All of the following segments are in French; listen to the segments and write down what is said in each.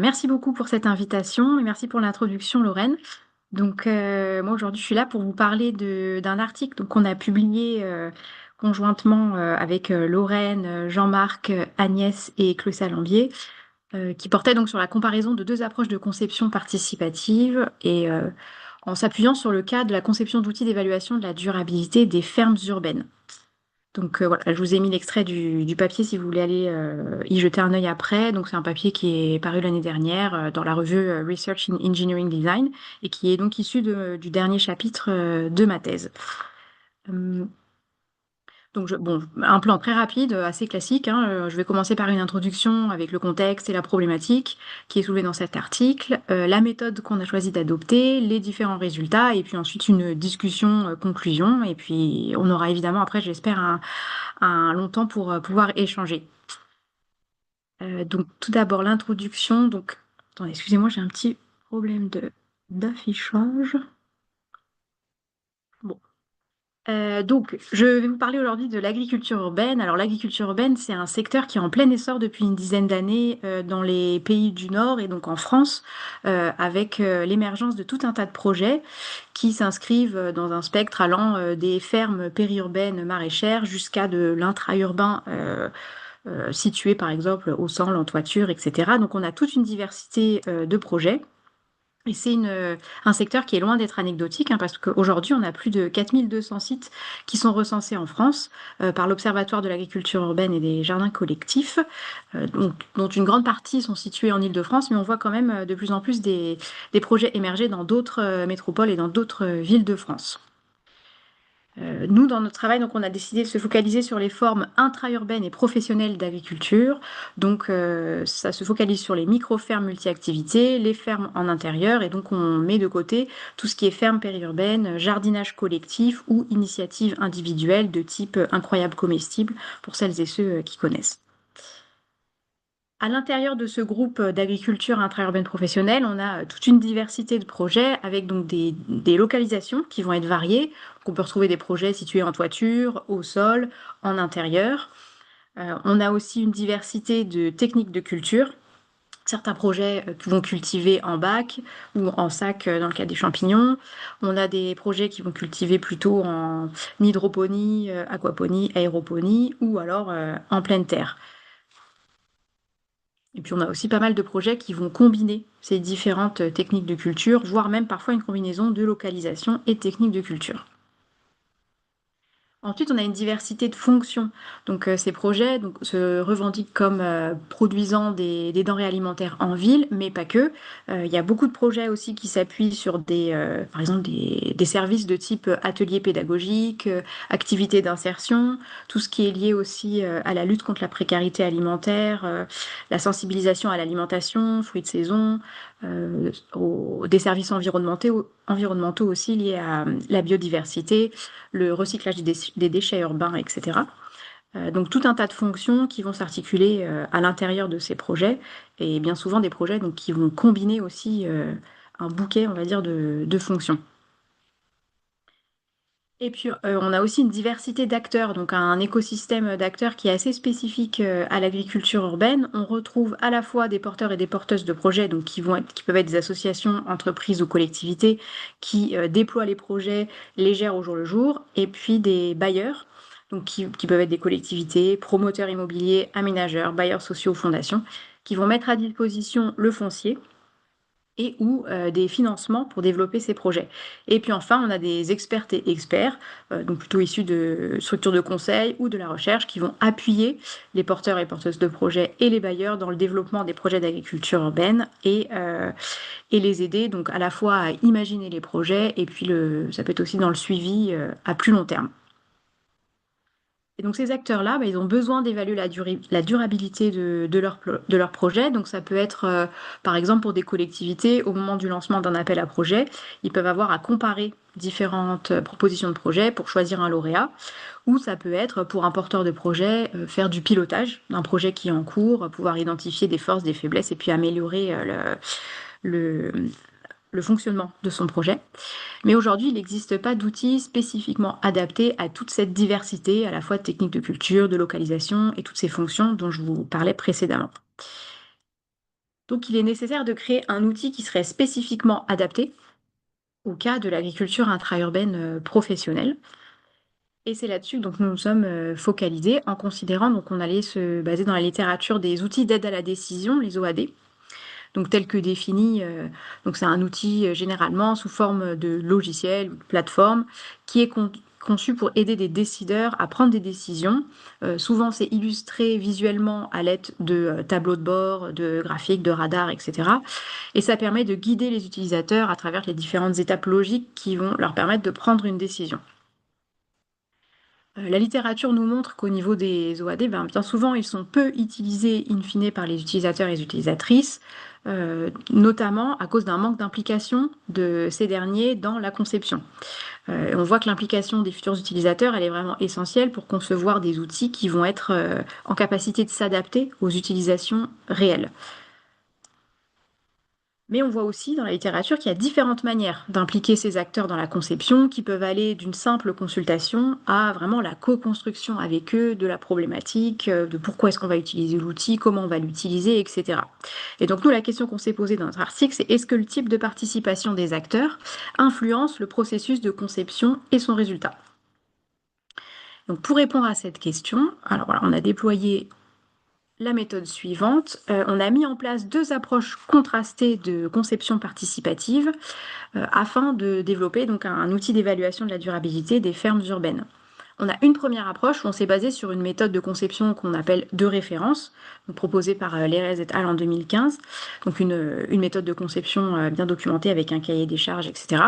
Merci beaucoup pour cette invitation et merci pour l'introduction, Lorraine. Donc, moi aujourd'hui, je suis là pour vous parler d'un article donc qu'on a publié conjointement avec Lorraine, Jean-Marc, Agnès et Chloé Salambier, qui portait donc sur la comparaison de deux approches de conception participative et en s'appuyant sur le cas de la conception d'outils d'évaluation de la durabilité des fermes urbaines. Donc voilà, je vous ai mis l'extrait du papier si vous voulez aller y jeter un œil après. Donc c'est un papier qui est paru l'année dernière dans la revue Research in Engineering Design et qui est donc issu du dernier chapitre de ma thèse. Hum, donc, bon, un plan très rapide, assez classique, hein. Je vais commencer par une introduction avec le contexte et la problématique qui est soulevée dans cet article, la méthode qu'on a choisi d'adopter, les différents résultats, et puis ensuite une discussion conclusion. Et puis, on aura évidemment après, j'espère, un long temps pour pouvoir échanger. Donc, tout d'abord, l'introduction. Donc, attendez, excusez-moi, j'ai un petit problème d'affichage. Bon. Donc, je vais vous parler aujourd'hui de l'agriculture urbaine. Alors, l'agriculture urbaine, c'est un secteur qui est en plein essor depuis une dizaine d'années dans les pays du Nord et donc en France, avec l'émergence de tout un tas de projets qui s'inscrivent dans un spectre allant des fermes périurbaines maraîchères jusqu'à de l'intra-urbain situés par exemple au sol, en toiture, etc. Donc on a toute une diversité de projets. Et c'est un secteur qui est loin d'être anecdotique, hein, parce qu'aujourd'hui, on a plus de 4200 sites qui sont recensés en France par l'Observatoire de l'agriculture urbaine et des jardins collectifs, dont une grande partie sont situés en Île-de-France, mais on voit quand même de plus en plus des projets émerger dans d'autres métropoles et dans d'autres villes de France. Nous, dans notre travail, donc, on a décidé de se focaliser sur les formes intra-urbaines et professionnelles d'agriculture. Donc, ça se focalise sur les micro-fermes multi-activités, les fermes en intérieur, et donc on met de côté tout ce qui est ferme périurbaine, jardinage collectif ou initiative individuelle de type incroyable comestible pour celles et ceux qui connaissent. À l'intérieur de ce groupe d'agriculture intra-urbaine professionnelle, on a toute une diversité de projets avec donc des localisations qui vont être variées. Donc on peut retrouver des projets situés en toiture, au sol, en intérieur. On a aussi une diversité de techniques de culture. Certains projets qui vont cultiver en bac ou en sac dans le cas des champignons. On a des projets qui vont cultiver plutôt en hydroponie, aquaponie, aéroponie ou alors en pleine terre. Et puis on a aussi pas mal de projets qui vont combiner ces différentes techniques de culture, voire même parfois une combinaison de localisation et techniques de culture. Ensuite, on a une diversité de fonctions. Donc, ces projets donc, se revendiquent comme produisant des denrées alimentaires en ville, mais pas que. Il y a beaucoup de projets aussi qui s'appuient sur par exemple, des services de type atelier pédagogique, activités d'insertion, tout ce qui est lié aussi à la lutte contre la précarité alimentaire, la sensibilisation à l'alimentation, fruits de saison, des services environnementaux aussi liés à la biodiversité, le recyclage des déchets urbains, etc. Donc tout un tas de fonctions qui vont s'articuler à l'intérieur de ces projets et bien souvent des projets donc, qui vont combiner aussi un bouquet, on va dire, de fonctions. Et puis, on a aussi une diversité d'acteurs, donc un écosystème d'acteurs qui est assez spécifique à l'agriculture urbaine. On retrouve à la fois des porteurs et des porteuses de projets, donc qui peuvent être des associations, entreprises ou collectivités qui déploient les projets, les gèrent au jour le jour, et puis des bailleurs, donc qui peuvent être des collectivités, promoteurs immobiliers, aménageurs, bailleurs sociaux, fondations, qui vont mettre à disposition le foncier et ou des financements pour développer ces projets. Et puis enfin, on a des expertes et experts, donc plutôt issus de structures de conseil ou de la recherche, qui vont appuyer les porteurs et porteuses de projets et les bailleurs dans le développement des projets d'agriculture urbaine et les aider donc à la fois à imaginer les projets et puis ça peut être aussi dans le suivi à plus long terme. Et donc ces acteurs-là, ils ont besoin d'évaluer la durabilité de leur projet. Donc ça peut être, par exemple, pour des collectivités, au moment du lancement d'un appel à projet, ils peuvent avoir à comparer différentes propositions de projet pour choisir un lauréat. Ou ça peut être, pour un porteur de projet, faire du pilotage d'un projet qui est en cours, pouvoir identifier des forces, des faiblesses et puis améliorer le, le fonctionnement de son projet. Mais aujourd'hui, il n'existe pas d'outils spécifiquement adaptés à toute cette diversité, à la fois de techniques de culture, de localisation et toutes ces fonctions dont je vous parlais précédemment. Donc il est nécessaire de créer un outil qui serait spécifiquement adapté au cas de l'agriculture intra-urbaine professionnelle. Et c'est là-dessus que donc nous nous sommes focalisés en considérant donc on allait se baser dans la littérature des outils d'aide à la décision, les OAD, donc tel que défini. Donc c'est un outil généralement sous forme de logiciel ou de plateforme qui est conçu pour aider des décideurs à prendre des décisions. Souvent c'est illustré visuellement à l'aide de tableaux de bord, de graphiques, de radars, etc. Et ça permet de guider les utilisateurs à travers les différentes étapes logiques qui vont leur permettre de prendre une décision. La littérature nous montre qu'au niveau des OAD, bien souvent, ils sont peu utilisés in fine par les utilisateurs et les utilisatrices, notamment à cause d'un manque d'implication de ces derniers dans la conception. On voit que l'implication des futurs utilisateurs, elle est vraiment essentielle pour concevoir des outils qui vont être en capacité de s'adapter aux utilisations réelles. Mais on voit aussi dans la littérature qu'il y a différentes manières d'impliquer ces acteurs dans la conception qui peuvent aller d'une simple consultation à vraiment la co-construction avec eux de la problématique, de pourquoi est-ce qu'on va utiliser l'outil, comment on va l'utiliser, etc. Et donc nous, la question qu'on s'est posée dans notre article, c'est est-ce que le type de participation des acteurs influence le processus de conception et son résultat? Donc pour répondre à cette question, alors voilà, on a déployé la méthode suivante. On a mis en place deux approches contrastées de conception participative afin de développer donc un outil d'évaluation de la durabilité des fermes urbaines. On a une première approche où on s'est basé sur une méthode de conception qu'on appelle de référence, donc proposée par Lérez et al. En 2015, donc une méthode de conception bien documentée avec un cahier des charges, etc.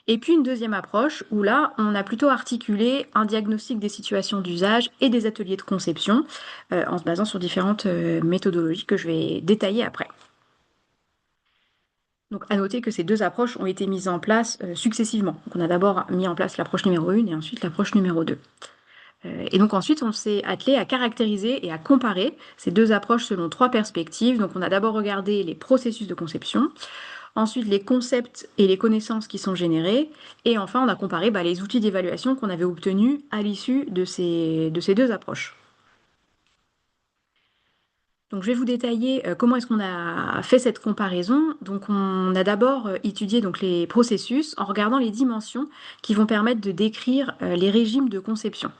Et puis une deuxième approche où là, on a plutôt articulé un diagnostic des situations d'usage et des ateliers de conception en se basant sur différentes méthodologies que je vais détailler après. Donc à noter que ces deux approches ont été mises en place successivement. Donc on a d'abord mis en place l'approche numéro 1 et ensuite l'approche numéro 2. Et donc ensuite, on s'est attelé à caractériser et à comparer ces deux approches selon trois perspectives. Donc on a d'abord regardé les processus de conception, ensuite les concepts et les connaissances qui sont générés, et enfin on a comparé les outils d'évaluation qu'on avait obtenus à l'issue de ces deux approches. Donc je vais vous détailler comment est-ce qu'on a fait cette comparaison. Donc on a d'abord étudié donc, les processus en regardant les dimensions qui vont permettre de décrire les régimes de conception.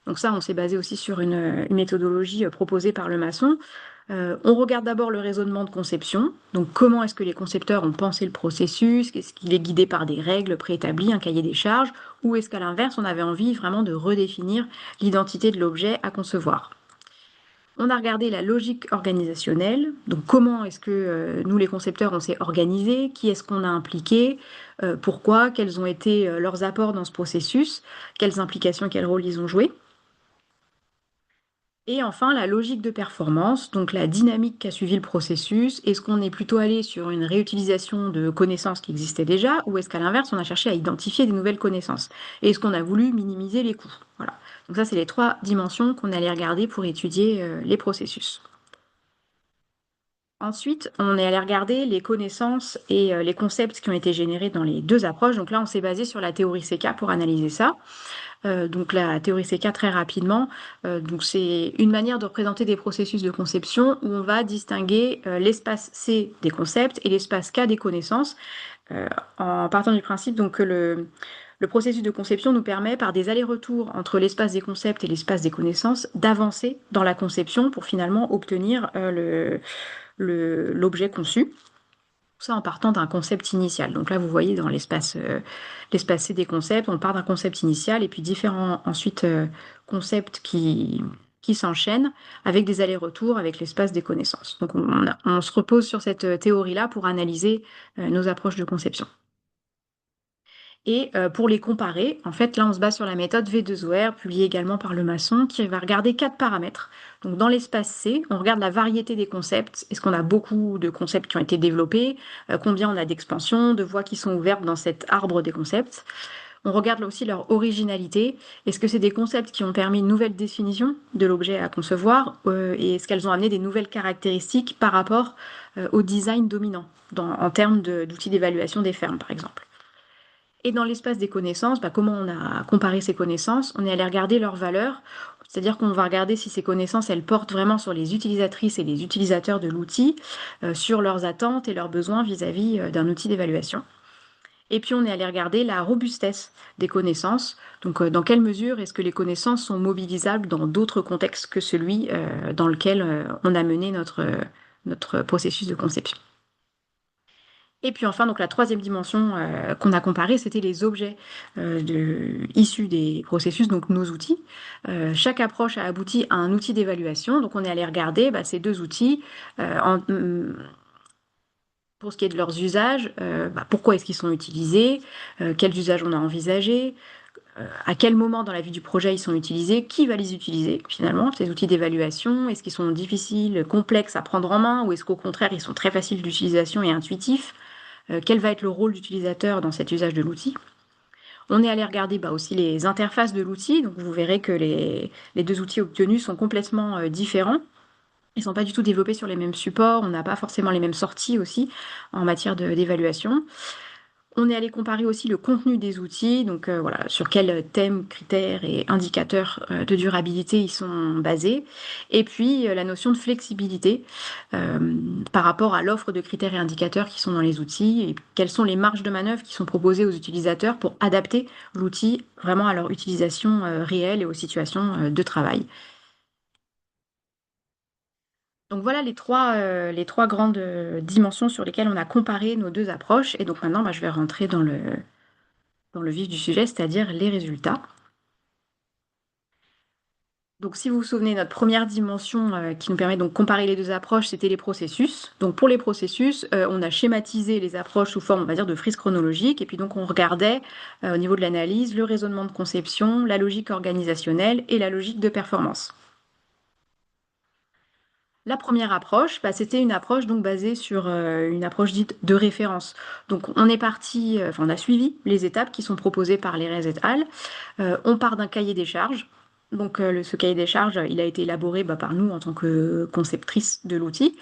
Donc ça, on s'est basé aussi sur une méthodologie proposée par le maçon. On regarde d'abord le raisonnement de conception, donc comment est-ce que les concepteurs ont pensé le processus, est-ce qu'il est guidé par des règles préétablies, un cahier des charges, ou est-ce qu'à l'inverse, on avait envie vraiment de redéfinir l'identité de l'objet à concevoir. On a regardé la logique organisationnelle, donc comment est-ce que nous, les concepteurs, on s'est organisés, qui est-ce qu'on a impliqué, pourquoi, quels ont été leurs apports dans ce processus, quelles implications, quel rôle ils ont joué. Et enfin, la logique de performance, donc la dynamique qu'a suivi le processus. Est-ce qu'on est plutôt allé sur une réutilisation de connaissances qui existaient déjà, ou est-ce qu'à l'inverse, on a cherché à identifier des nouvelles connaissances? Et est-ce qu'on a voulu minimiser les coûts? Voilà. Donc ça, c'est les trois dimensions qu'on allait regarder pour étudier les processus. Ensuite, on est allé regarder les connaissances et les concepts qui ont été générés dans les deux approches. Donc là, on s'est basé sur la théorie CK pour analyser ça. Donc la théorie CK, très rapidement, donc c'est une manière de représenter des processus de conception où on va distinguer l'espace C des concepts et l'espace K des connaissances, en partant du principe donc, que le processus de conception nous permet, par des allers-retours entre l'espace des concepts et l'espace des connaissances, d'avancer dans la conception pour finalement obtenir l'objet conçu. Ça en partant d'un concept initial. Donc là, vous voyez dans l'espace C des concepts, on part d'un concept initial et puis différents ensuite concepts qui s'enchaînent avec des allers-retours avec l'espace des connaissances. Donc on se repose sur cette théorie-là pour analyser nos approches de conception. Et pour les comparer, en fait, là, on se base sur la méthode V2OR, publiée également par le maçon, qui va regarder 4 paramètres. Donc, dans l'espace C, on regarde la variété des concepts. Est-ce qu'on a beaucoup de concepts qui ont été développés? Combien on a d'expansions, de voies qui sont ouvertes dans cet arbre des concepts? On regarde là aussi leur originalité. Est-ce que c'est des concepts qui ont permis une nouvelle définition de l'objet à concevoir? Et est-ce qu'elles ont amené des nouvelles caractéristiques par rapport au design dominant, en termes d'outils d'évaluation des fermes, par exemple? Et dans l'espace des connaissances, comment on a comparé ces connaissances? On est allé regarder leurs valeurs. C'est-à-dire qu'on va regarder si ces connaissances, elles portent vraiment sur les utilisatrices et les utilisateurs de l'outil, sur leurs attentes et leurs besoins vis-à-vis d'un outil d'évaluation. Et puis on est allé regarder la robustesse des connaissances. Donc dans quelle mesure est-ce que les connaissances sont mobilisables dans d'autres contextes que celui dans lequel on a mené notre processus de conception. Et puis enfin, donc la troisième dimension qu'on a comparée, c'était les objets issus des processus, donc nos outils. Chaque approche a abouti à un outil d'évaluation. Donc on est allé regarder ces deux outils pour ce qui est de leurs usages, pourquoi est-ce qu'ils sont utilisés, quels usages on a envisagés, à quel moment dans la vie du projet ils sont utilisés, qui va les utiliser finalement, ces outils d'évaluation, est-ce qu'ils sont difficiles, complexes à prendre en main, ou est-ce qu'au contraire ils sont très faciles d'utilisation et intuitifs, quel va être le rôle d'utilisateur dans cet usage de l'outil. On est allé regarder aussi les interfaces de l'outil, donc vous verrez que les deux outils obtenus sont complètement différents. Ils ne sont pas du tout développés sur les mêmes supports, on n'a pas forcément les mêmes sorties aussi en matière d'évaluation. On est allé comparer aussi le contenu des outils, donc voilà, sur quels thèmes, critères et indicateurs de durabilité ils sont basés, et puis la notion de flexibilité par rapport à l'offre de critères et indicateurs qui sont dans les outils, et quelles sont les marges de manœuvre qui sont proposées aux utilisateurs pour adapter l'outil vraiment à leur utilisation réelle et aux situations de travail. Donc voilà les trois grandes dimensions sur lesquelles on a comparé nos deux approches, et donc maintenant je vais rentrer dans le vif du sujet, c'est-à-dire les résultats. Donc, si vous vous souvenez, notre première dimension qui nous permet donc de comparer les deux approches, c'était les processus. Donc, pour les processus, on a schématisé les approches sous forme, on va dire, de frise chronologique. Et puis, donc, on regardait au niveau de l'analyse le raisonnement de conception, la logique organisationnelle et la logique de performance. La première approche, c'était une approche donc basée sur une approche dite de référence. Donc on est parti, on a suivi les étapes qui sont proposées par les et al. On part d'un cahier des charges. Donc ce cahier des charges, il a été élaboré par nous en tant que conceptrice de l'outil.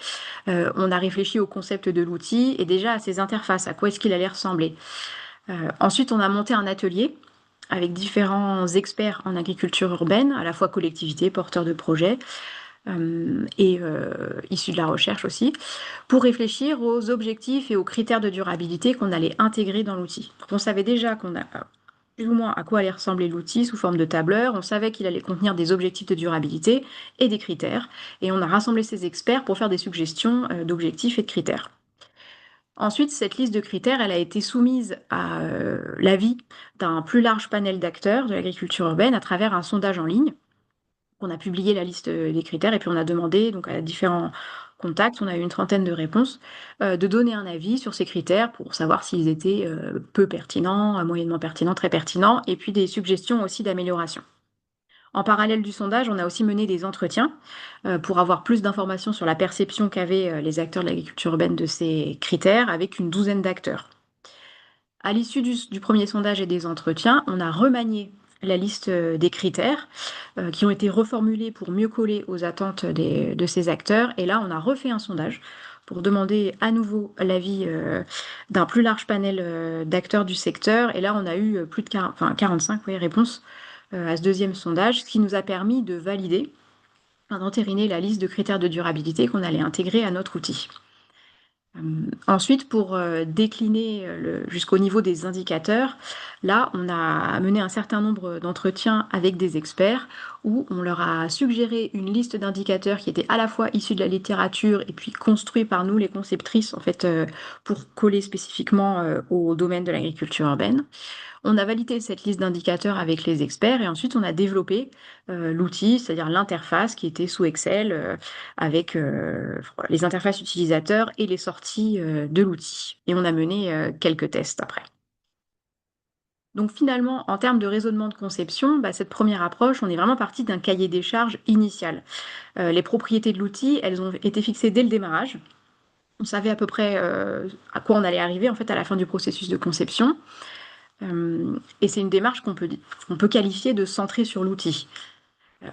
On a réfléchi au concept de l'outil et déjà à ses interfaces, à quoi est-ce qu'il allait ressembler. Ensuite, on a monté un atelier avec différents experts en agriculture urbaine, à la fois collectivités, porteurs de projets, et issus de la recherche aussi, pour réfléchir aux objectifs et aux critères de durabilité qu'on allait intégrer dans l'outil. On savait déjà qu'on a plus ou moins à quoi allait ressembler l'outil sous forme de tableur, on savait qu'il allait contenir des objectifs de durabilité et des critères, et on a rassemblé ces experts pour faire des suggestions d'objectifs et de critères. Ensuite, cette liste de critères, elle a été soumise à l'avis d'un plus large panel d'acteurs de l'agriculture urbaine à travers un sondage en ligne. On a publié la liste des critères et puis on a demandé donc à différents contacts, on a eu une trentaine de réponses, de donner un avis sur ces critères pour savoir s'ils étaient peu pertinents, moyennement pertinents, très pertinents, et puis des suggestions aussi d'amélioration. En parallèle du sondage, on a aussi mené des entretiens pour avoir plus d'informations sur la perception qu'avaient les acteurs de l'agriculture urbaine de ces critères avec une douzaine d'acteurs. À l'issue du premier sondage et des entretiens, on a remanié la liste des critères qui ont été reformulés pour mieux coller aux attentes de ces acteurs. Et là, on a refait un sondage pour demander à nouveau l'avis d'un plus large panel d'acteurs du secteur. Et là, on a eu plus de 45 réponses à ce deuxième sondage, ce qui nous a permis de valider, d'entériner la liste de critères de durabilité qu'on allait intégrer à notre outil. Ensuite, pour décliner jusqu'au niveau des indicateurs, là, on a mené un certain nombre d'entretiens avec des experts où on leur a suggéré une liste d'indicateurs qui était à la fois issue de la littérature et puis construit par nous, les conceptrices, en fait, pour coller spécifiquement au domaine de l'agriculture urbaine. On a validé cette liste d'indicateurs avec les experts et ensuite on a développé l'outil, c'est-à-dire l'interface qui était sous Excel avec les interfaces utilisateurs et les sorties de l'outil. Et on a mené quelques tests après. Donc finalement, en termes de raisonnement de conception, cette première approche, on est vraiment parti d'un cahier des charges initial. Les propriétés de l'outil, elles ont été fixées dès le démarrage. On savait à peu près à quoi on allait arriver en fait à la fin du processus de conception. Et c'est une démarche qu'on peut qualifier de centrée sur l'outil.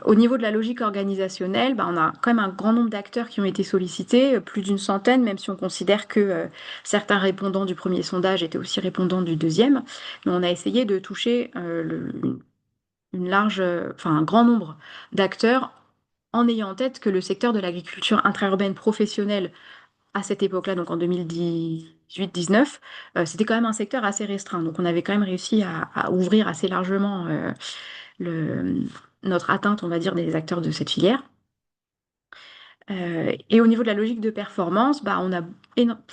Au niveau de la logique organisationnelle, on a quand même un grand nombre d'acteurs qui ont été sollicités, plus d'une centaine, même si on considère que certains répondants du premier sondage étaient aussi répondants du deuxième. Mais on a essayé de toucher une un grand nombre d'acteurs en ayant en tête que le secteur de l'agriculture intra-urbaine professionnelle à cette époque-là, donc en 2018-19, c'était quand même un secteur assez restreint. Donc on avait quand même réussi à ouvrir assez largement le, notre atteinte, on va dire, des acteurs de cette filière. Et au niveau de la logique de performance, bah, on a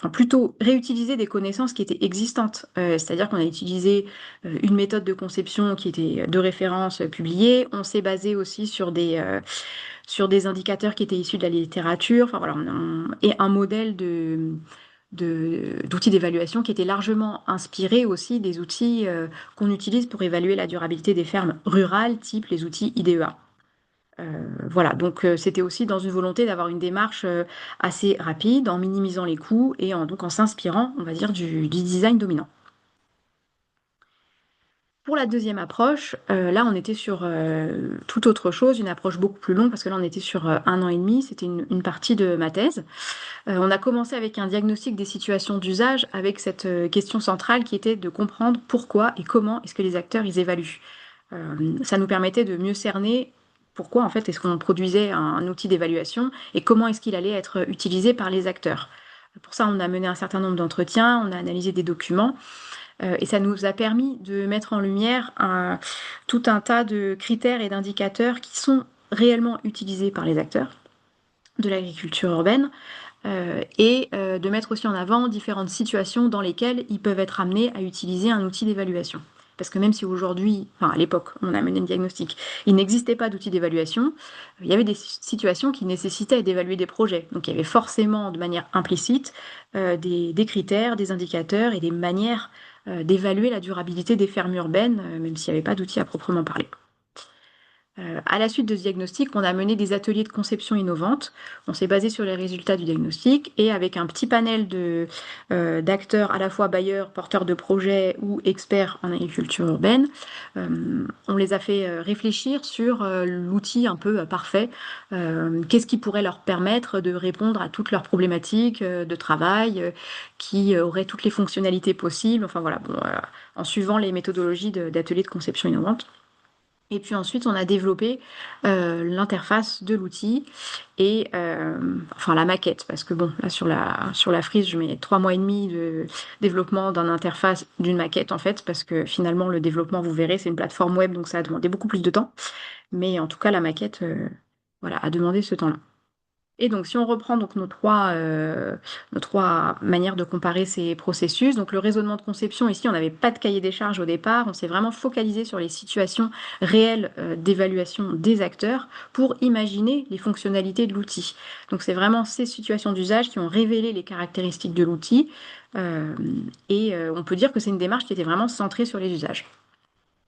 plutôt réutilisé des connaissances qui étaient existantes. C'est-à-dire qu'on a utilisé une méthode de conception qui était de référence publiée. On s'est basé aussi sur des indicateurs qui étaient issus de la littérature. Enfin, voilà, et un modèle d'outils d'évaluation qui était largement inspiré aussi des outils qu'on utilise pour évaluer la durabilité des fermes rurales, type les outils IDEA. Voilà, donc c'était aussi dans une volonté d'avoir une démarche assez rapide, en minimisant les coûts et donc en s'inspirant, on va dire, du design dominant. Pour la deuxième approche, là on était sur tout autre chose, une approche beaucoup plus longue, parce que là on était sur 1 an et demi, c'était une partie de ma thèse. On a commencé avec un diagnostic des situations d'usage, avec cette question centrale qui était de comprendre pourquoi et comment est-ce que les acteurs ils évaluent. Ça nous permettait de mieux cerner pourquoi en fait est-ce qu'on produisait un outil d'évaluation et comment est-ce qu'il allait être utilisé par les acteurs. Pour ça, on a mené un certain nombre d'entretiens, on a analysé des documents et ça nous a permis de mettre en lumière tout un tas de critères et d'indicateurs qui sont réellement utilisés par les acteurs de l'agriculture urbaine et de mettre aussi en avant différentes situations dans lesquelles ils peuvent être amenés à utiliser un outil d'évaluation. Parce que même si aujourd'hui, enfin à l'époque, on a mené le diagnostic, il n'existait pas d'outil d'évaluation, il y avait des situations qui nécessitaient d'évaluer des projets. Donc il y avait forcément de manière implicite des critères, des indicateurs et des manières d'évaluer la durabilité des fermes urbaines, même s'il n'y avait pas d'outil à proprement parler. À la suite de ce diagnostic, on a mené des ateliers de conception innovante. On s'est basé sur les résultats du diagnostic et avec un petit panel d'acteurs, à la fois bailleurs, porteurs de projets ou experts en agriculture urbaine, on les a fait réfléchir sur l'outil un peu parfait. Qu'est-ce qui pourrait leur permettre de répondre à toutes leurs problématiques de travail, qui aurait toutes les fonctionnalités possibles. Enfin voilà, bon, en suivant les méthodologies d'ateliers de conception innovante. Et puis ensuite, on a développé l'interface de l'outil et enfin la maquette, parce que bon, là sur la frise, je mets 3 mois et demi de développement d'une interface, d'une maquette en fait, parce que finalement le développement, vous verrez, c'est une plateforme web, donc ça a demandé beaucoup plus de temps. Mais en tout cas, la maquette, voilà, a demandé ce temps-là. Et donc, si on reprend donc nos trois manières de comparer ces processus, donc le raisonnement de conception, ici, on n'avait pas de cahier des charges au départ, on s'est vraiment focalisé sur les situations réelles d'évaluation des acteurs pour imaginer les fonctionnalités de l'outil. Donc, c'est vraiment ces situations d'usage qui ont révélé les caractéristiques de l'outil, euh, et on peut dire que c'est une démarche qui était vraiment centrée sur les usages.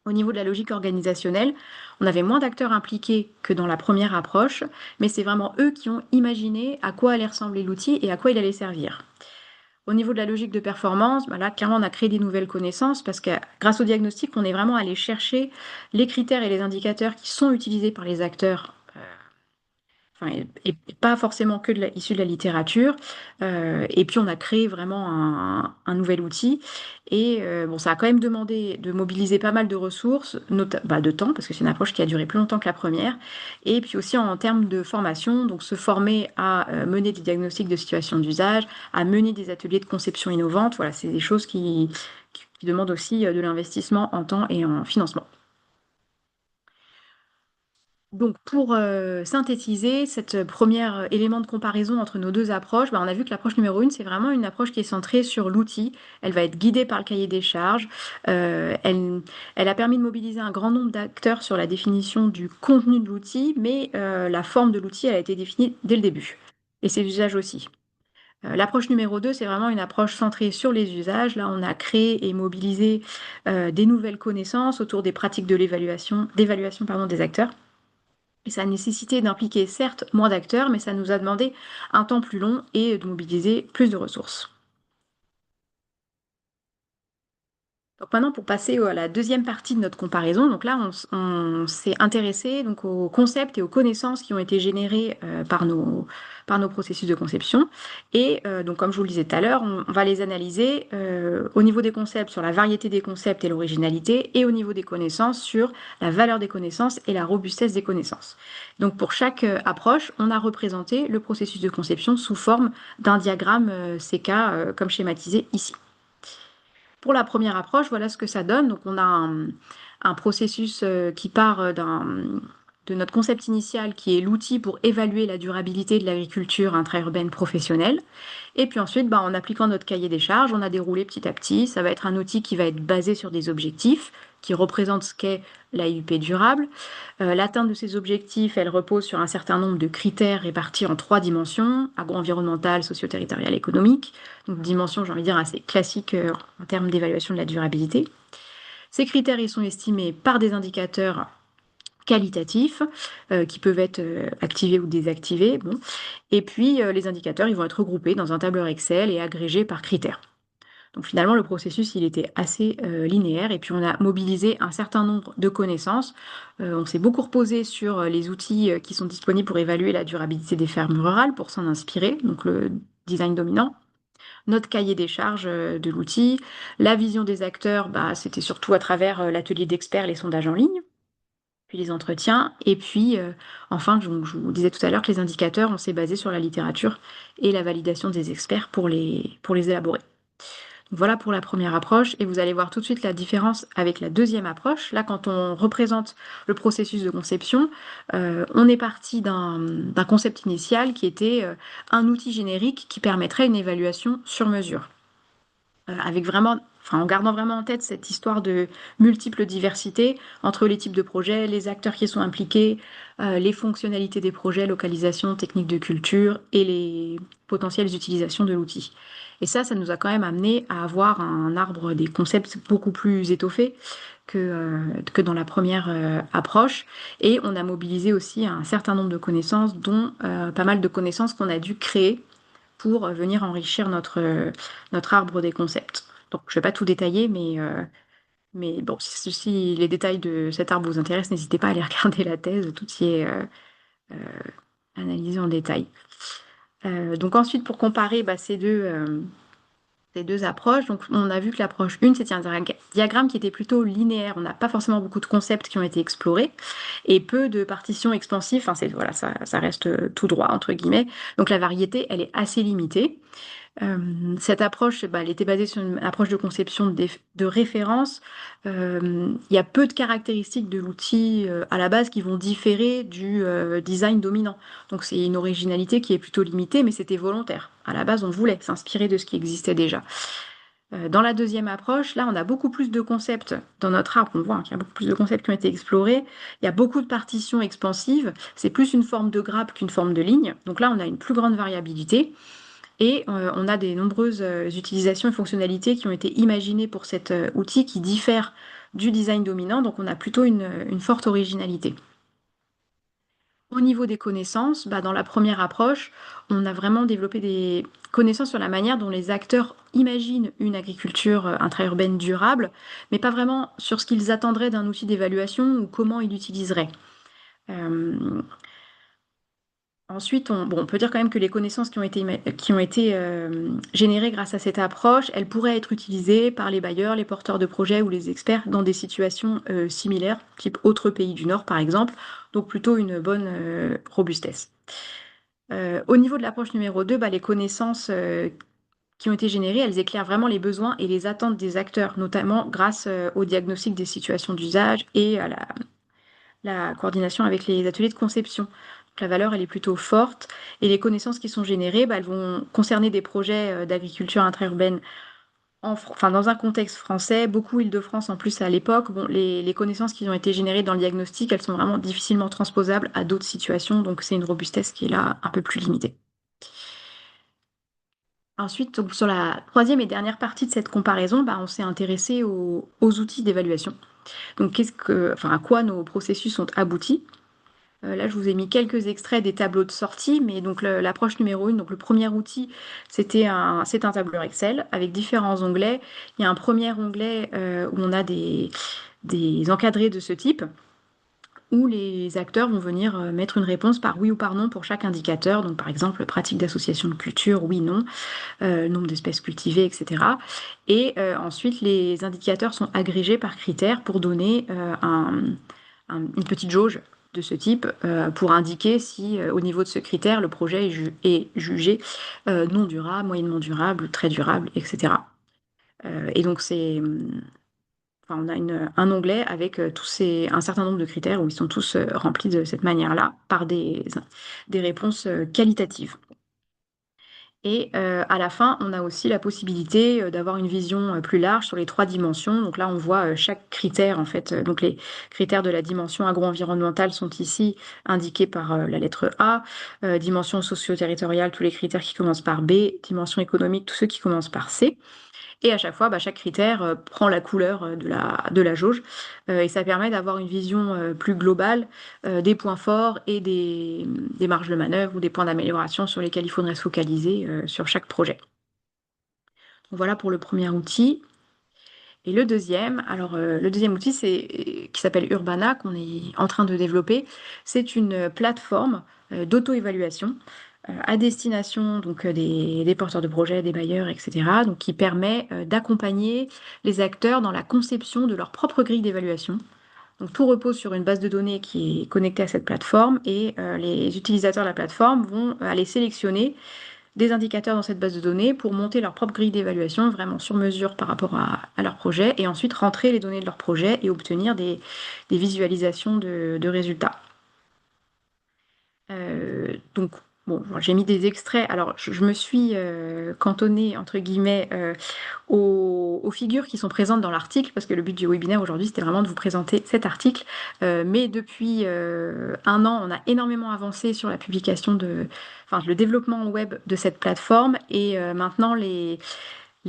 Au niveau de la logique organisationnelle, on avait moins d'acteurs impliqués que dans la première approche, mais c'est vraiment eux qui ont imaginé à quoi allait ressembler l'outil et à quoi il allait servir. Au niveau de la logique de performance, bah là, clairement, on a créé des nouvelles connaissances parce que grâce au diagnostic, on est vraiment allé chercher les critères et les indicateurs qui sont utilisés par les acteurs enfin, et pas forcément que issu de la littérature. Et puis on a créé vraiment un nouvel outil. Et bon, ça a quand même demandé de mobiliser pas mal de ressources, de temps, parce que c'est une approche qui a duré plus longtemps que la première. Et puis aussi en termes de formation, donc se former à mener des diagnostics de situation d'usage, à mener des ateliers de conception innovante. Voilà, c'est des choses qui demandent aussi de l'investissement en temps et en financement. Donc, pour synthétiser cette premier élément de comparaison entre nos deux approches, bah, on a vu que l'approche numéro 1, c'est vraiment une approche qui est centrée sur l'outil. Elle va être guidée par le cahier des charges. Elle a permis de mobiliser un grand nombre d'acteurs sur la définition du contenu de l'outil, mais la forme de l'outil, elle a été définie dès le début. Et ses usages aussi. L'approche numéro 2, c'est vraiment une approche centrée sur les usages. Là, on a créé et mobilisé des nouvelles connaissances autour des pratiques de d'évaluation pardon, des acteurs. Et ça a nécessité d'impliquer certes moins d'acteurs, mais ça nous a demandé un temps plus long et de mobiliser plus de ressources. Donc maintenant, pour passer à la deuxième partie de notre comparaison, donc là, on s'est intéressé donc aux concepts et aux connaissances qui ont été générés par nos processus de conception. Et donc, comme je vous le disais tout à l'heure, on va les analyser au niveau des concepts sur la variété des concepts et l'originalité, et au niveau des connaissances sur la valeur des connaissances et la robustesse des connaissances. Donc, pour chaque approche, on a représenté le processus de conception sous forme d'un diagramme CK comme schématisé ici. Pour la première approche, voilà ce que ça donne. Donc, on a un processus qui part de notre concept initial, qui est l'outil pour évaluer la durabilité de l'agriculture intra-urbaine professionnelle. Et puis ensuite, en appliquant notre cahier des charges, on a déroulé petit à petit. Ça va être un outil qui va être basé sur des objectifs qui représentent ce qu'est l'AUP durable. L'atteinte de ces objectifs, elle repose sur un certain nombre de critères répartis en 3 dimensions: agro-environnementale, socio-territoriale, économique. Donc dimensions, j'ai envie de dire, assez classiques en termes d'évaluation de la durabilité. Ces critères, ils sont estimés par des indicateurs qualitatifs qui peuvent être activés ou désactivés. Bon. Et puis, les indicateurs, ils vont être regroupés dans un tableur Excel et agrégés par critères. Donc finalement, le processus, il était assez linéaire, et puis on a mobilisé un certain nombre de connaissances. On s'est beaucoup reposé sur les outils qui sont disponibles pour évaluer la durabilité des fermes rurales, pour s'en inspirer, donc le design dominant, notre cahier des charges de l'outil, la vision des acteurs, c'était surtout à travers l'atelier d'experts, les sondages en ligne, puis les entretiens, et puis enfin, je vous disais tout à l'heure que les indicateurs, on s'est basé sur la littérature et la validation des experts pour les élaborer. Voilà pour la première approche, et vous allez voir tout de suite la différence avec la deuxième approche. Là, quand on représente le processus de conception, on est parti d'un concept initial qui était un outil générique qui permettrait une évaluation sur mesure, avec vraiment, enfin, en gardant vraiment en tête cette histoire de multiples diversités entre les types de projets, les acteurs qui sont impliqués, les fonctionnalités des projets, localisation, technique de culture et les potentielles utilisations de l'outil. Et ça nous a quand même amené à avoir un arbre des concepts beaucoup plus étoffé que dans la première approche. Et on a mobilisé aussi un certain nombre de connaissances, dont pas mal de connaissances qu'on a dû créer pour venir enrichir notre arbre des concepts. Donc, je ne vais pas tout détailler, mais bon, si les détails de cet arbre vous intéressent, n'hésitez pas à aller regarder la thèse, tout y est euh, analysé en détail. Donc ensuite, pour comparer ces deux approches, donc on a vu que l'approche 1, c'était un diagramme qui était plutôt linéaire. On n'a pas forcément beaucoup de concepts qui ont été explorés et peu de partitions expansives. Enfin, voilà, ça reste tout droit, entre guillemets. Donc la variété, elle est assez limitée. Cette approche, elle était basée sur une approche de conception de référence. Il y a peu de caractéristiques de l'outil à la base qui vont différer du design dominant. Donc c'est une originalité qui est plutôt limitée, mais c'était volontaire. À la base, on voulait s'inspirer de ce qui existait déjà. Dans la deuxième approche, là, on a beaucoup plus de concepts dans notre arbre. On voit qu'il y a beaucoup plus de concepts qui ont été explorés. Il y a beaucoup de partitions expansives. C'est plus une forme de grappe qu'une forme de ligne. Donc là, on a une plus grande variabilité. Et on a des nombreuses utilisations et fonctionnalités qui ont été imaginées pour cet outil qui diffèrent du design dominant, donc on a plutôt une forte originalité. Au niveau des connaissances, dans la première approche, on a vraiment développé des connaissances sur la manière dont les acteurs imaginent une agriculture intra-urbaine durable, mais pas vraiment sur ce qu'ils attendraient d'un outil d'évaluation ou comment ils l'utiliseraient. Euh, Ensuite, on peut dire quand même que les connaissances qui ont été générées grâce à cette approche, elles pourraient être utilisées par les bailleurs, les porteurs de projets ou les experts dans des situations similaires, type autres pays du Nord par exemple, donc plutôt une bonne robustesse. Au niveau de l'approche numéro 2, les connaissances qui ont été générées, elles éclairent vraiment les besoins et les attentes des acteurs, notamment grâce au diagnostic des situations d'usage et à la coordination avec les ateliers de conception. Donc, la valeur, elle est plutôt forte, et les connaissances qui sont générées, elles vont concerner des projets d'agriculture intra-urbaine enfin, dans un contexte français, beaucoup Île-de-France en plus à l'époque. Bon, les connaissances qui ont été générées dans le diagnostic, elles sont vraiment difficilement transposables à d'autres situations, donc c'est une robustesse qui est là un peu plus limitée. Ensuite, donc, sur la troisième et dernière partie de cette comparaison, on s'est intéressé aux outils d'évaluation. Donc, enfin, à quoi nos processus sont aboutis. Là, je vous ai mis quelques extraits des tableaux de sortie, mais donc l'approche numéro 1, donc le premier outil, c'est un tableur Excel avec différents onglets. Il y a un premier onglet où on a des encadrés de ce type, où les acteurs vont venir mettre une réponse par oui ou par non pour chaque indicateur. Donc, par exemple, pratique d'association de culture, oui, non, nombre d'espèces cultivées, etc. Et ensuite, les indicateurs sont agrégés par critères pour donner une petite jauge de ce type pour indiquer si, au niveau de ce critère, le projet est jugé non durable, moyennement durable, très durable, etc. Et donc, enfin, on a un onglet avec un certain nombre de critères où ils sont tous remplis de cette manière-là par des réponses qualitatives. Et à la fin, on a aussi la possibilité d'avoir une vision plus large sur les 3 dimensions. Donc là, on voit chaque critère, en fait. Donc les critères de la dimension agro-environnementale sont ici indiqués par la lettre A. Dimension socio-territoriale, tous les critères qui commencent par B. Dimension économique, tous ceux qui commencent par C. Et à chaque fois, bah, chaque critère prend la couleur de la jauge. Et ça permet d'avoir une vision plus globale des points forts et des marges de manœuvre ou des points d'amélioration sur lesquels il faudrait se focaliser sur chaque projet. Donc voilà pour le premier outil. Et le deuxième, alors le deuxième outil qui s'appelle Urbana, qu'on est en train de développer, c'est une plateforme d'auto-évaluation à destination donc des porteurs de projets, des bailleurs, etc. Donc qui permet d'accompagner les acteurs dans la conception de leur propre grille d'évaluation. Donc tout repose sur une base de données qui est connectée à cette plateforme et les utilisateurs de la plateforme vont aller sélectionner des indicateurs dans cette base de données pour monter leur propre grille d'évaluation vraiment sur mesure par rapport à leur projet et ensuite rentrer les données de leur projet et obtenir des visualisations de résultats. Donc, bon, j'ai mis des extraits. Alors, je me suis cantonnée, entre guillemets, aux figures qui sont présentes dans l'article, parce que le but du webinaire aujourd'hui, c'était vraiment de vous présenter cet article. Mais depuis un an, on a énormément avancé sur la enfin, le développement web de cette plateforme. Et maintenant, les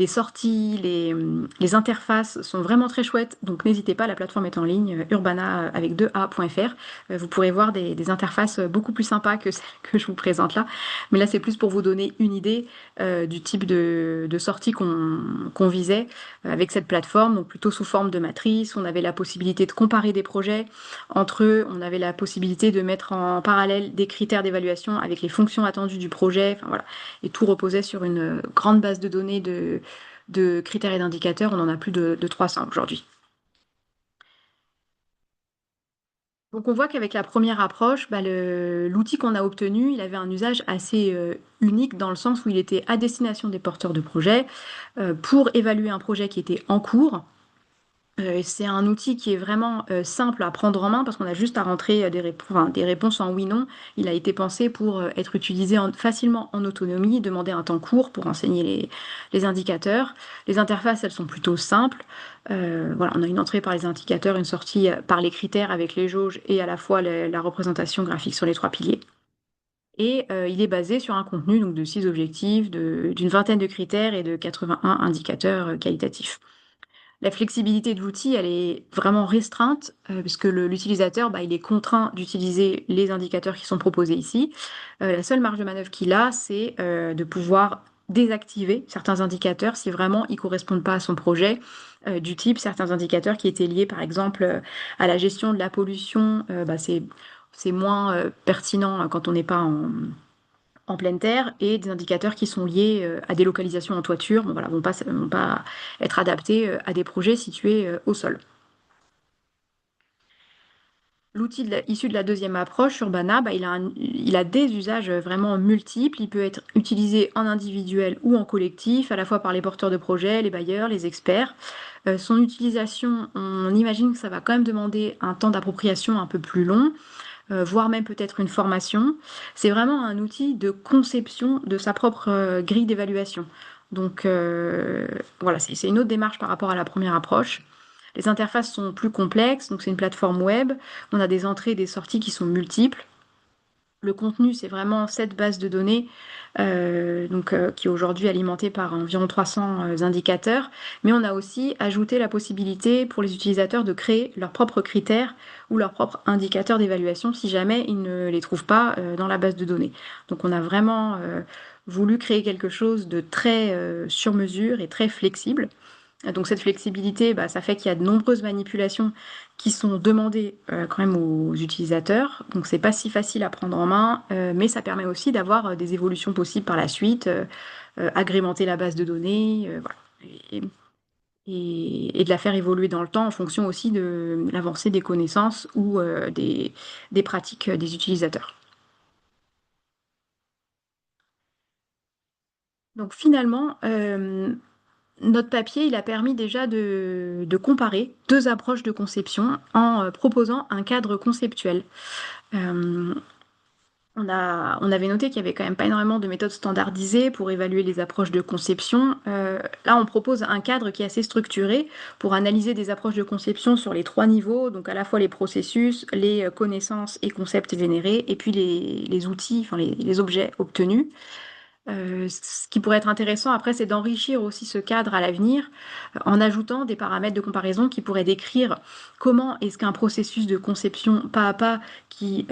sorties, les interfaces sont vraiment très chouettes, donc n'hésitez pas, la plateforme est en ligne, urbana avec 2a.fr. Vous pourrez voir des interfaces beaucoup plus sympas que celles que je vous présente là. Mais là, c'est plus pour vous donner une idée du type de sortie qu'on visait avec cette plateforme, donc plutôt sous forme de matrice. On avait la possibilité de comparer des projets entre eux, on avait la possibilité de mettre en parallèle des critères d'évaluation avec les fonctions attendues du projet. Enfin, voilà. Et tout reposait sur une grande base de données de critères et d'indicateurs. On en a plus de 300 aujourd'hui. Donc on voit qu'avec la première approche, bah, l'outil qu'on a obtenu, il avait un usage assez unique dans le sens où il était à destination des porteurs de projets pour évaluer un projet qui était en cours. C'est un outil qui est vraiment simple à prendre en main parce qu'on a juste à rentrer des réponses en oui/non. Il a été pensé pour être utilisé facilement en autonomie, demander un temps court pour enseigner les indicateurs. Les interfaces, elles sont plutôt simples. Voilà, on a une entrée par les indicateurs, une sortie par les critères avec les jauges et à la fois la représentation graphique sur les 3 piliers. Et il est basé sur un contenu donc, de 6 objectifs, d'une vingtaine de critères et de 81 indicateurs qualitatifs. La flexibilité de l'outil, elle est vraiment restreinte, puisque l'utilisateur, bah, il est contraint d'utiliser les indicateurs qui sont proposés ici. La seule marge de manœuvre qu'il a, c'est de pouvoir désactiver certains indicateurs si vraiment ils ne correspondent pas à son projet, du type certains indicateurs qui étaient liés par exemple à la gestion de la pollution, bah, c'est moins pertinent quand on n'est pas en pleine terre, et des indicateurs qui sont liés à des localisations en toiture, bon, voilà, vont pas être adaptés à des projets situés au sol. L'outil issu de la deuxième approche, Urbana, bah, il a des usages vraiment multiples. Il peut être utilisé en individuel ou en collectif, à la fois par les porteurs de projets, les bailleurs, les experts. Son utilisation, on imagine que ça va quand même demander un temps d'appropriation un peu plus long, voire même peut-être une formation. C'est vraiment un outil de conception de sa propre grille d'évaluation. Donc voilà, c'est une autre démarche par rapport à la première approche. Les interfaces sont plus complexes, donc c'est une plateforme web. On a des entrées et des sorties qui sont multiples. Le contenu, c'est vraiment cette base de données, qui est aujourd'hui alimentée par environ 300 indicateurs, mais on a aussi ajouté la possibilité pour les utilisateurs de créer leurs propres critères ou leurs propres indicateurs d'évaluation si jamais ils ne les trouvent pas dans la base de données. Donc on a vraiment voulu créer quelque chose de très sur mesure et très flexible. Donc cette flexibilité, bah, ça fait qu'il y a de nombreuses manipulations qui sont demandées quand même aux utilisateurs. Donc c'est pas si facile à prendre en main, mais ça permet aussi d'avoir des évolutions possibles par la suite, agrémenter la base de données, voilà. Et, et de la faire évoluer dans le temps en fonction aussi de l'avancée des connaissances ou des pratiques des utilisateurs. Donc finalement, notre papier, il a permis déjà de comparer deux approches de conception en proposant un cadre conceptuel. Euh, on avait noté qu'il y avait quand même pas énormément de méthodes standardisées pour évaluer les approches de conception. Là, on propose un cadre qui est assez structuré pour analyser des approches de conception sur les trois niveaux, donc à la fois les processus, les connaissances et concepts générés, et puis les outils, enfin les objets obtenus. Ce qui pourrait être intéressant après, c'est d'enrichir aussi ce cadre à l'avenir en ajoutant des paramètres de comparaison qui pourraient décrire comment est-ce qu'un processus de conception pas à pas qui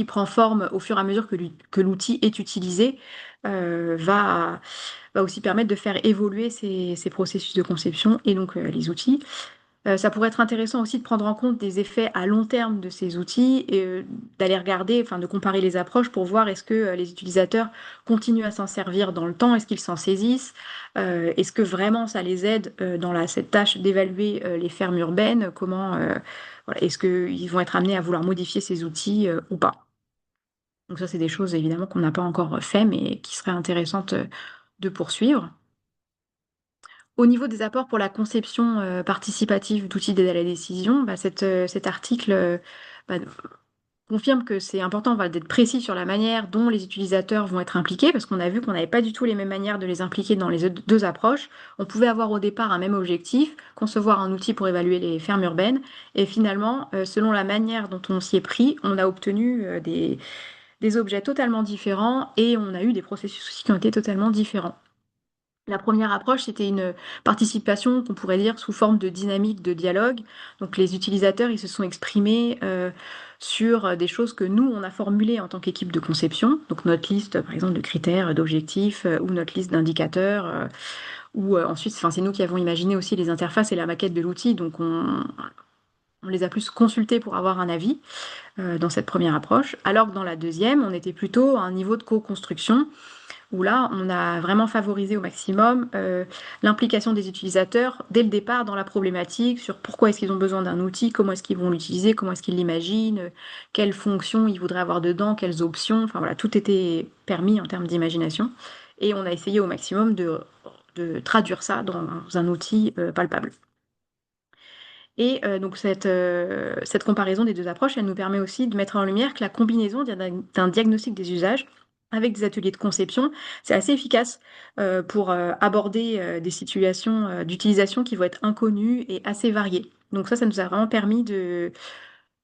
prend forme au fur et à mesure que l'outil est utilisé va aussi permettre de faire évoluer ces processus de conception et donc les outils. Ça pourrait être intéressant aussi de prendre en compte des effets à long terme de ces outils et d'aller regarder, enfin de comparer les approches pour voir est-ce que les utilisateurs continuent à s'en servir dans le temps, est-ce qu'ils s'en saisissent, est-ce que vraiment ça les aide dans cette tâche d'évaluer les fermes urbaines, voilà, est-ce qu'ils vont être amenés à vouloir modifier ces outils ou pas. Donc ça, c'est des choses évidemment qu'on n'a pas encore fait, mais qui seraient intéressantes de poursuivre. Au niveau des apports pour la conception participative d'outils d'aide à la décision, bah, cet article bah, confirme que c'est important voilà, d'être précis sur la manière dont les utilisateurs vont être impliqués, parce qu'on a vu qu'on n'avait pas du tout les mêmes manières de les impliquer dans les deux approches. On pouvait avoir au départ un même objectif, concevoir un outil pour évaluer les fermes urbaines, et finalement, selon la manière dont on s'y est pris, on a obtenu des objets totalement différents et on a eu des processus aussi qui ont été totalement différents. La première approche, c'était une participation qu'on pourrait dire sous forme de dynamique de dialogue. Donc les utilisateurs, ils se sont exprimés sur des choses que nous, on a formulées en tant qu'équipe de conception. Donc notre liste, par exemple, de critères, d'objectifs, ou notre liste d'indicateurs. Ou ensuite, enfin, c'est nous qui avons imaginé aussi les interfaces et la maquette de l'outil. Donc on les a plus consultés pour avoir un avis dans cette première approche. Alors que dans la deuxième, on était plutôt à un niveau de co-construction où là, on a vraiment favorisé au maximum l'implication des utilisateurs dès le départ dans la problématique sur pourquoi est-ce qu'ils ont besoin d'un outil, comment est-ce qu'ils vont l'utiliser, comment est-ce qu'ils l'imaginent, quelles fonctions ils voudraient avoir dedans, quelles options. Enfin voilà, tout était permis en termes d'imagination. Et on a essayé au maximum de traduire ça dans un outil palpable. Et donc cette comparaison des deux approches, elle nous permet aussi de mettre en lumière que la combinaison d'un diagnostic des usages avec des ateliers de conception, c'est assez efficace pour aborder des situations d'utilisation qui vont être inconnues et assez variées. Donc ça nous a vraiment permis de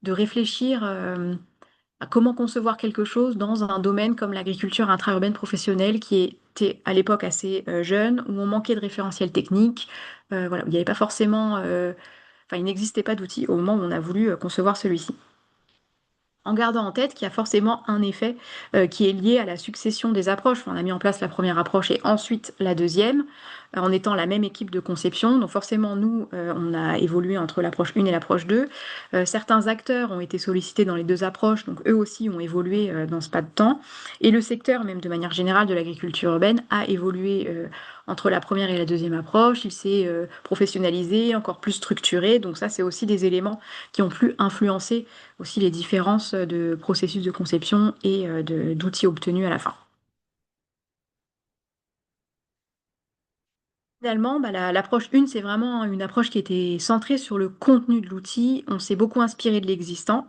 réfléchir à comment concevoir quelque chose dans un domaine comme l'agriculture intra-urbaine professionnelle qui était à l'époque assez jeune, où on manquait de référentiels techniques, voilà, où il n'y avait pas forcément enfin, il n'existait pas d'outil au moment où on a voulu concevoir celui-ci. En gardant en tête qu'il y a forcément un effet qui est lié à la succession des approches. Enfin, on a mis en place la première approche et ensuite la deuxième, en étant la même équipe de conception. Donc forcément, nous, on a évolué entre l'approche 1 et l'approche 2. Certains acteurs ont été sollicités dans les deux approches, donc eux aussi ont évolué dans ce pas de temps. Et le secteur, même de manière générale, de l'agriculture urbaine a évolué entre la première et la deuxième approche. Il s'est professionnalisé, encore plus structuré. Donc ça, c'est aussi des éléments qui ont pu influencer aussi les différences de processus de conception et d'outils obtenus à la fin. Finalement, bah, l'approche 1, c'est vraiment une approche qui était centrée sur le contenu de l'outil. On s'est beaucoup inspiré de l'existant.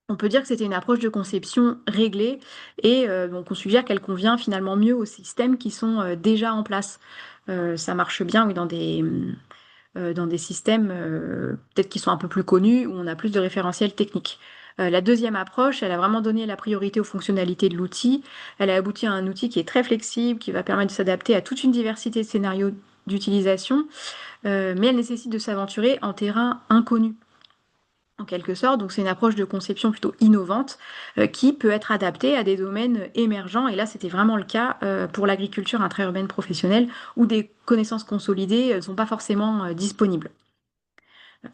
On peut dire que c'était une approche de conception réglée et donc on suggère qu'elle convient finalement mieux aux systèmes qui sont déjà en place. Ça marche bien oui, dans des systèmes peut-être qui sont un peu plus connus, où on a plus de référentiels techniques. La deuxième approche, elle a vraiment donné la priorité aux fonctionnalités de l'outil. Elle a abouti à un outil qui est très flexible, qui va permettre de s'adapter à toute une diversité de scénarios d'utilisation, mais elle nécessite de s'aventurer en terrain inconnu, en quelque sorte. Donc c'est une approche de conception plutôt innovante qui peut être adaptée à des domaines émergents. Et là, c'était vraiment le cas pour l'agriculture intra-urbaine professionnelle, où des connaissances consolidées ne sont pas forcément disponibles.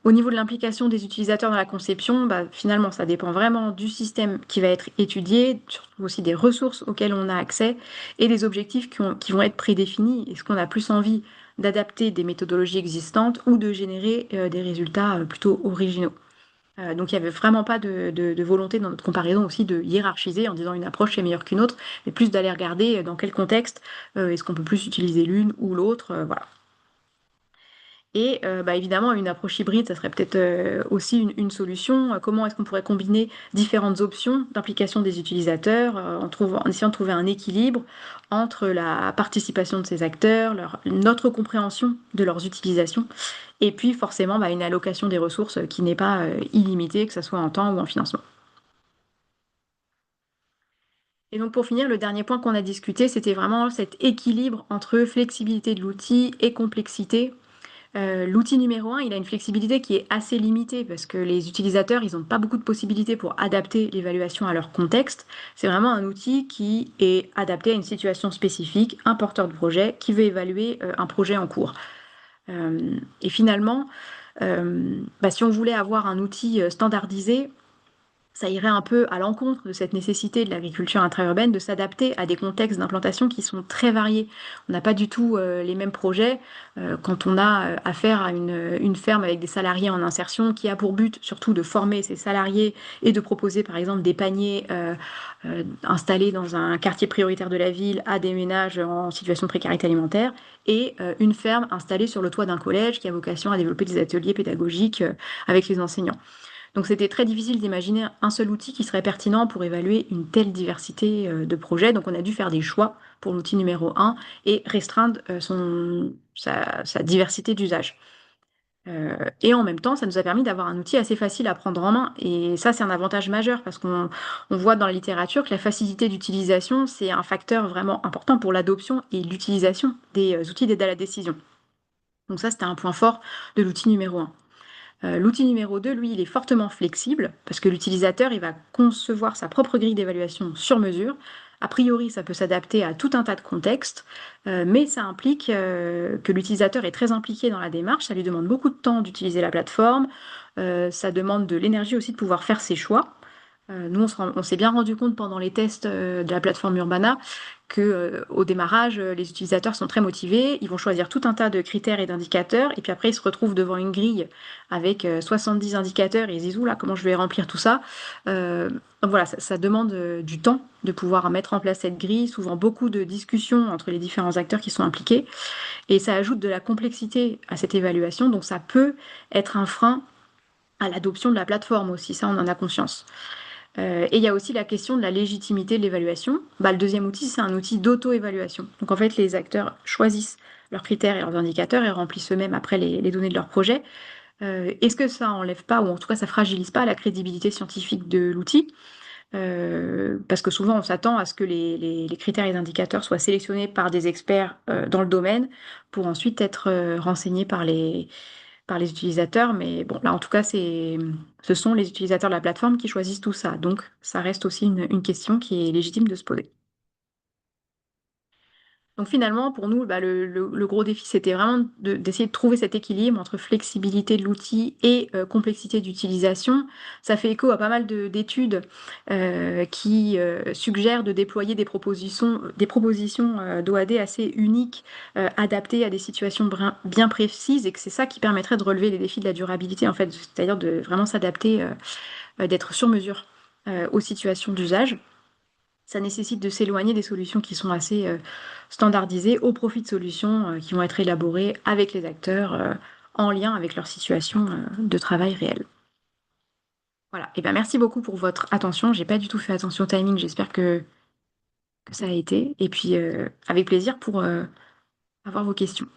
Au niveau de l'implication des utilisateurs dans la conception, bah, finalement, ça dépend vraiment du système qui va être étudié, surtout aussi des ressources auxquelles on a accès et des objectifs qui vont être prédéfinis. Est-ce qu'on a plus envie d'adapter des méthodologies existantes ou de générer des résultats plutôt originaux? Donc il n'y avait vraiment pas de volonté dans notre comparaison aussi de hiérarchiser en disant une approche est meilleure qu'une autre, mais plus d'aller regarder dans quel contexte est-ce qu'on peut plus utiliser l'une ou l'autre, voilà. Et bah, évidemment, une approche hybride, ça serait peut-être aussi une solution. Comment est-ce qu'on pourrait combiner différentes options d'implication des utilisateurs en essayant de trouver un équilibre entre la participation de ces acteurs, notre compréhension de leurs utilisations, et puis forcément bah, une allocation des ressources qui n'est pas illimitée, que ce soit en temps ou en financement. Et donc pour finir, le dernier point qu'on a discuté, c'était vraiment cet équilibre entre flexibilité de l'outil et complexité. L'outil numéro un, il a une flexibilité qui est assez limitée parce que les utilisateurs, ils n'ont pas beaucoup de possibilités pour adapter l'évaluation à leur contexte. C'est vraiment un outil qui est adapté à une situation spécifique, un porteur de projet qui veut évaluer un projet en cours. Et finalement, bah, si on voulait avoir un outil standardisé, ça irait un peu à l'encontre de cette nécessité de l'agriculture intra-urbaine de s'adapter à des contextes d'implantation qui sont très variés. On n'a pas du tout les mêmes projets quand on a affaire à une ferme avec des salariés en insertion qui a pour but surtout de former ces salariés et de proposer par exemple des paniers installés dans un quartier prioritaire de la ville à des ménages en situation de précarité alimentaire et une ferme installée sur le toit d'un collège qui a vocation à développer des ateliers pédagogiques avec les enseignants. Donc c'était très difficile d'imaginer un seul outil qui serait pertinent pour évaluer une telle diversité de projets. Donc on a dû faire des choix pour l'outil numéro un et restreindre sa diversité d'usage. Et en même temps, ça nous a permis d'avoir un outil assez facile à prendre en main. Et ça, c'est un avantage majeur parce qu'on voit dans la littérature que la facilité d'utilisation, c'est un facteur vraiment important pour l'adoption et l'utilisation des outils d'aide à la décision. Donc ça, c'était un point fort de l'outil numéro un. L'outil numéro 2, lui, il est fortement flexible parce que l'utilisateur, il va concevoir sa propre grille d'évaluation sur mesure. A priori, ça peut s'adapter à tout un tas de contextes, mais ça implique que l'utilisateur est très impliqué dans la démarche. Ça lui demande beaucoup de temps d'utiliser la plateforme. Ça demande de l'énergie aussi de pouvoir faire ses choix. Nous, on s'est bien rendu compte pendant les tests de la plateforme Urbana que, au démarrage, les utilisateurs sont très motivés, ils vont choisir tout un tas de critères et d'indicateurs, et puis après, ils se retrouvent devant une grille avec 70 indicateurs, et ils se disent, oula, comment je vais remplir tout ça? Donc voilà, ça demande du temps de pouvoir mettre en place cette grille, souvent beaucoup de discussions entre les différents acteurs qui sont impliqués, et ça ajoute de la complexité à cette évaluation, donc ça peut être un frein à l'adoption de la plateforme aussi, ça on en a conscience. Et il y a aussi la question de la légitimité de l'évaluation. Bah, le deuxième outil, c'est un outil d'auto-évaluation. Donc en fait, les acteurs choisissent leurs critères et leurs indicateurs et remplissent eux-mêmes après les données de leur projet. Est-ce que ça enlève pas, ou en tout cas ça fragilise pas la crédibilité scientifique de l'outil? Parce que souvent on s'attend à ce que les critères et les indicateurs soient sélectionnés par des experts dans le domaine pour ensuite être renseignés par les utilisateurs, mais bon, là en tout cas, ce sont les utilisateurs de la plateforme qui choisissent tout ça. Donc, ça reste aussi une question qui est légitime de se poser. Donc finalement, pour nous, bah, le gros défi, c'était vraiment d'essayer de trouver cet équilibre entre flexibilité de l'outil et complexité d'utilisation. Ça fait écho à pas mal d'études qui suggèrent de déployer des propositions d'OAD assez uniques, adaptées à des situations bien précises, et que c'est ça qui permettrait de relever les défis de la durabilité, en fait, c'est-à-dire de vraiment s'adapter, d'être sur mesure aux situations d'usage. Ça nécessite de s'éloigner des solutions qui sont assez standardisées au profit de solutions qui vont être élaborées avec les acteurs en lien avec leur situation de travail réelle. Voilà. Et ben merci beaucoup pour votre attention. J'ai pas du tout fait attention au timing. J'espère que ça a été. Et puis avec plaisir pour avoir vos questions.